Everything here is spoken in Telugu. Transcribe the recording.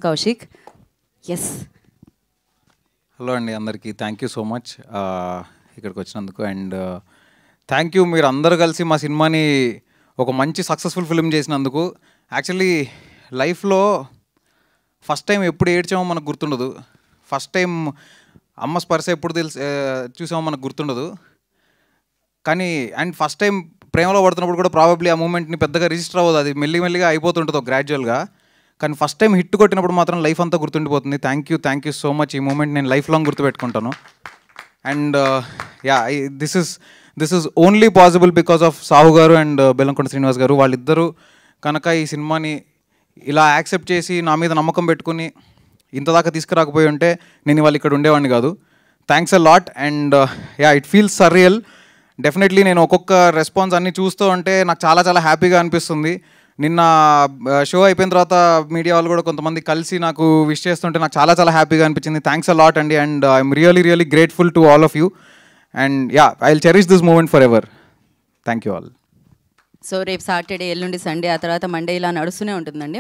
కౌశిక్. ఎస్, హలో అండి అందరికీ, థ్యాంక్ యూ సో మచ్ ఇక్కడికి వచ్చినందుకు. అండ్ థ్యాంక్ యూ మీరు అందరూ కలిసి మా సినిమాని ఒక మంచి సక్సెస్ఫుల్ ఫిల్మ్ చేసినందుకు. యాక్చువల్లీ లైఫ్లో ఫస్ట్ టైం ఎప్పుడు ఏడ్చామో మనకు గుర్తుండదు, ఫస్ట్ టైం అమ్మ స్పర్శ ఎప్పుడు చూసామో మనకు గుర్తుండదు. కానీ అండ్ ఫస్ట్ టైం ప్రేమలో పడుతున్నప్పుడు కూడా ప్రాబబ్లీ ఆ మూమెంట్ని పెద్దగా రిజిస్టర్ అవ్వదు, అది మెల్లిగా అయిపోతుంటుంది గ్రాడ్యువల్గా. కానీ ఫస్ట్ టైం హిట్ కొట్టినప్పుడు మాత్రం లైఫ్ అంతా గుర్తుండిపోతుంది. Thank you so much. ఈ మూమెంట్ నేను లైఫ్ లాంగ్ గుర్తుపెట్టుకుంటాను. And yeah, this is only possible because of Sahu గారు అండ్ బెల్లంకొండ శ్రీనివాస్ గారు. వాళ్ళిద్దరూ కనుక ఈ సినిమాని ఇలా యాక్సెప్ట్ చేసి నా మీద నమ్మకం పెట్టుకుని ఇంతదాకా తీసుకురాకపోయి ఉంటే నేను ఇవాళ ఇక్కడ ఉండేవాడిని కాదు. Thanks a lot. And yeah, it feels surreal. Definitely నేను ఒక్కొక్క రెస్పాన్స్ అన్నీ చూస్తూ ఉంటే నాకు చాలా చాలా హ్యాపీగా అనిపిస్తుంది. నిన్న షో అయిపోయిన తర్వాత మీడియా వాళ్ళు కూడా కొంతమంది కలిసి నాకు విష్ చేస్తుంటే నాకు చాలా చాలా హ్యాపీగా అనిపించింది. థ్యాంక్స్ అ లాట్ అండి. And I'm really grateful to all of you. And yeah, I will cherish this moment forever. Thank you all. So రేపు సాటర్డే, ఎల్లుండి సండే, ఆ తర్వాత మండే ఇలా నడుస్తూనే ఉంటుందండి.